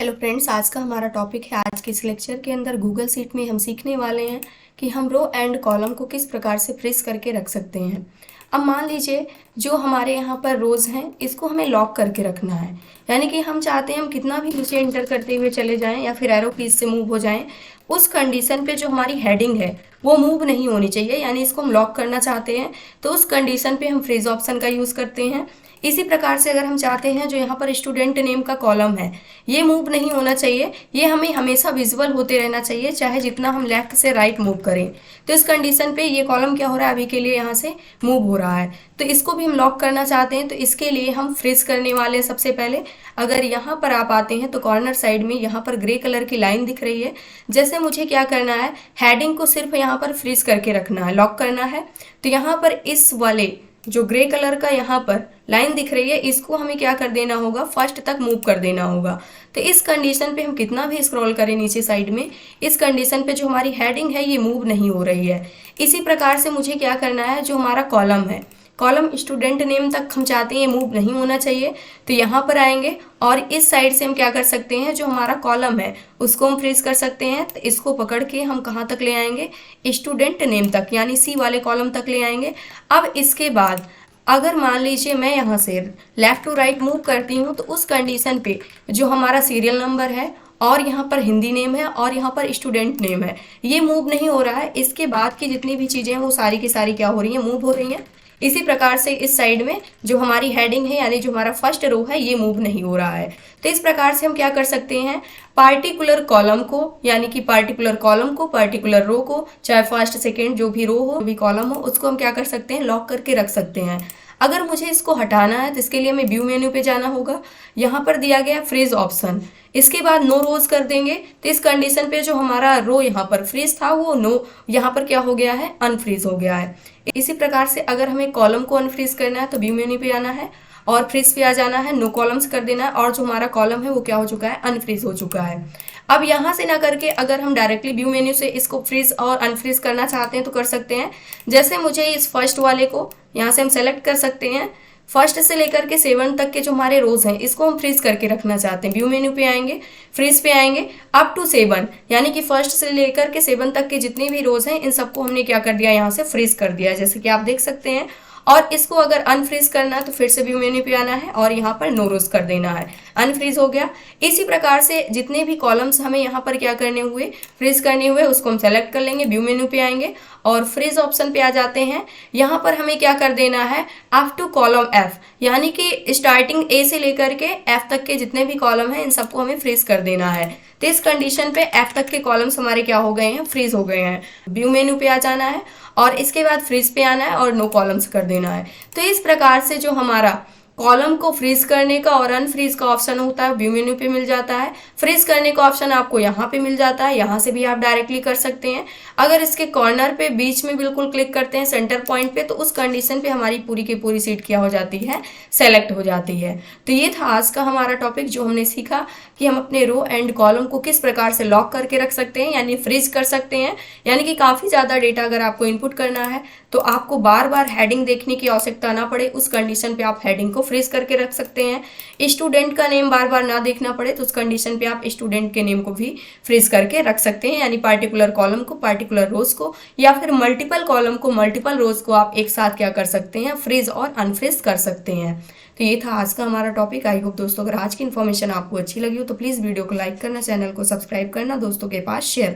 Hello friends, आज का हमारा टॉपिक है। आज के इस लेक्चर के अंदर गूगल शीट में हम सीखने वाले हैं कि हम रो एंड कॉलम को किस प्रकार से फ्रीज करके रख सकते हैं। अब मान लीजिए जो हमारे यहाँ पर रोज़ हैं इसको हमें लॉक करके रखना है, यानी कि हम चाहते हैं हम कितना भी नीचे एंटर करते हुए चले जाएं या फिर एरो कीज से मूव हो जाएं, उस कंडीशन पे जो हमारी हेडिंग है वो मूव नहीं होनी चाहिए, यानी इसको हम लॉक करना चाहते हैं तो उस कंडीशन पे हम फ्रीज ऑप्शन का यूज़ करते हैं। इसी प्रकार से अगर हम चाहते हैं जो यहाँ पर स्टूडेंट नेम का कॉलम है ये मूव नहीं होना चाहिए, ये हमें हमेशा विजुअल होते रहना चाहिए चाहे जितना हम लेफ्ट से राइट मूव करें, तो इस कंडीशन पे ये कॉलम क्या हो रहा है अभी के लिए यहाँ से मूव हो रहा है, तो इसको भी हम लॉक करना चाहते हैं। तो इसके लिए हम फ्रीज करने वाले हैं। सबसे पहले अगर यहाँ पर आप आते हैं तो कॉर्नर साइड में यहाँ पर ग्रे कलर की लाइन दिख रही है, जैसे मुझे क्या करना है हेडिंग को सिर्फ यहाँ पर फ्रीज करके रखना है, लॉक करना है। तो यहाँ पर इस वाले जो ग्रे कलर का यहाँ पर लाइन दिख रही है इसको हमें क्या कर देना होगा, फर्स्ट तक मूव कर देना होगा। तो इस कंडीशन पे हम कितना भी स्क्रॉल करें नीचे साइड में, इस कंडीशन पे जो हमारी हेडिंग है ये मूव नहीं हो रही है। इसी प्रकार से मुझे क्या करना है, जो हमारा कॉलम है, कॉलम स्टूडेंट नेम तक हम चाहते हैं ये मूव नहीं होना चाहिए, तो यहाँ पर आएंगे और इस साइड से हम क्या कर सकते हैं, जो हमारा कॉलम है उसको हम फ्रीज कर सकते हैं। तो इसको पकड़ के हम कहाँ तक ले आएंगे, स्टूडेंट नेम तक, यानी सी वाले कॉलम तक ले आएंगे। अब इसके बाद अगर मान लीजिए मैं यहाँ से लेफ्ट टू राइट मूव करती हूँ तो उस कंडीशन पे जो हमारा सीरियल नंबर है और यहाँ पर हिंदी नेम है और यहाँ पर स्टूडेंट नेम है ये मूव नहीं हो रहा है। इसके बाद की जितनी भी चीज़ें हैं वो सारी की सारी क्या हो रही हैं, मूव हो रही हैं। इसी प्रकार से इस साइड में जो हमारी हेडिंग है यानी जो हमारा फर्स्ट रो है ये मूव नहीं हो रहा है। तो इस प्रकार से हम क्या कर सकते हैं, पार्टिकुलर कॉलम को यानी कि पार्टिकुलर कॉलम को, पार्टिकुलर रो को, चाहे फर्स्ट सेकेंड जो भी रो हो, जो भी कॉलम हो, उसको हम क्या कर सकते हैं, लॉक करके रख सकते हैं। अगर मुझे इसको हटाना है तो इसके लिए हमें व्यू मेन्यू पे जाना होगा, यहाँ पर दिया गया फ्रीज ऑप्शन, इसके बाद नो रोज कर देंगे। तो इस कंडीशन पे जो हमारा रो यहाँ पर फ्रीज था वो नो यहाँ पर क्या हो गया है, अनफ्रीज हो गया है। इसी प्रकार से अगर हमें कॉलम को अनफ्रीज करना है तो व्यू मेन्यू पे आना है और फ्रीज पे आ जाना है, नो कॉलम्स कर देना है और जो हमारा कॉलम है वो क्या हो चुका है, अनफ्रीज हो चुका है। अब यहाँ से ना करके अगर हम डायरेक्टली व्यू मेन्यू से इसको फ्रीज और अनफ्रीज करना चाहते हैं तो कर सकते हैं। जैसे मुझे इस फर्स्ट वाले को यहाँ से हम सेलेक्ट कर सकते हैं, फर्स्ट से लेकर के 7 तक के जो हमारे रोज हैं इसको हम फ्रीज करके रखना चाहते हैं। व्यू मेन्यू पे आएंगे, फ्रीज पे आएंगे, अप टू 7 यानी कि फर्स्ट से लेकर के 7 तक के जितने भी रोज हैं इन सबको हमने क्या कर दिया, यहाँ से फ्रीज कर दिया, जैसे कि आप देख सकते हैं। और इसको अगर अनफ्रीज करना है तो फिर से व्यू मेन्यू पे आना है और यहाँ पर नो रोज कर देना है, अनफ्रीज हो गया। इसी प्रकार से जितने भी कॉलम्स हमें यहाँ पर क्या करने हुए, फ्रीज करने हुए, उसको हम सेलेक्ट कर लेंगे, व्यू मेन्यू पे आएंगे और फ्रीज ऑप्शन पे आ जाते हैं। यहाँ पर हमें क्या कर देना है, अप टू कॉलम एफ, यानी कि स्टार्टिंग ए से लेकर के एफ तक के जितने भी कॉलम हैं इन सबको हमें फ्रीज कर देना है। तो इस कंडीशन पे एफ तक के कॉलम्स हमारे क्या हो गए हैं, फ्रीज हो गए हैं। व्यू मेन्यू पे आ जाना है और इसके बाद फ्रीज पे आना है और नो कॉलम्स कर देना है। तो इस प्रकार से जो हमारा कॉलम को फ्रीज करने का और अनफ्रीज का ऑप्शन होता है व्यू मेन्यू पे मिल जाता है। फ्रीज करने का ऑप्शन आपको यहाँ पे मिल जाता है, यहाँ से भी आप डायरेक्टली कर सकते हैं। अगर इसके कॉर्नर पे बीच में बिल्कुल क्लिक करते हैं सेंटर पॉइंट पे तो उस कंडीशन पे हमारी पूरी की पूरी सीट क्या हो जाती है, सेलेक्ट हो जाती है। तो ये था आज का हमारा टॉपिक जो हमने सीखा कि हम अपने रो एंड कॉलम को किस प्रकार से लॉक करके रख सकते हैं, यानी फ्रीज कर सकते हैं। यानी कि काफ़ी ज़्यादा डेटा अगर आपको इनपुट करना है तो आपको बार बार हेडिंग देखने की आवश्यकता ना पड़े, उस कंडीशन पे आप हेडिंग को फ्रीज करके रख सकते हैं। स्टूडेंट का नेम बार बार ना देखना पड़े तो उस कंडीशन पे आप स्टूडेंट के नेम को भी फ्रीज करके रख सकते हैं, यानी पार्टिकुलर कॉलम को, पार्टिकुलर रोज को या फिर मल्टीपल कॉलम को, मल्टीपल रोज को आप एक साथ क्या कर सकते हैं, फ्रीज और अनफ्रीज कर सकते हैं। तो ये था आज का हमारा टॉपिक। आई होप दोस्तों अगर आज की इन्फॉर्मेशन आपको अच्छी लगी हो तो प्लीज़ वीडियो को लाइक करना, चैनल को सब्सक्राइब करना, दोस्तों के पास शेयर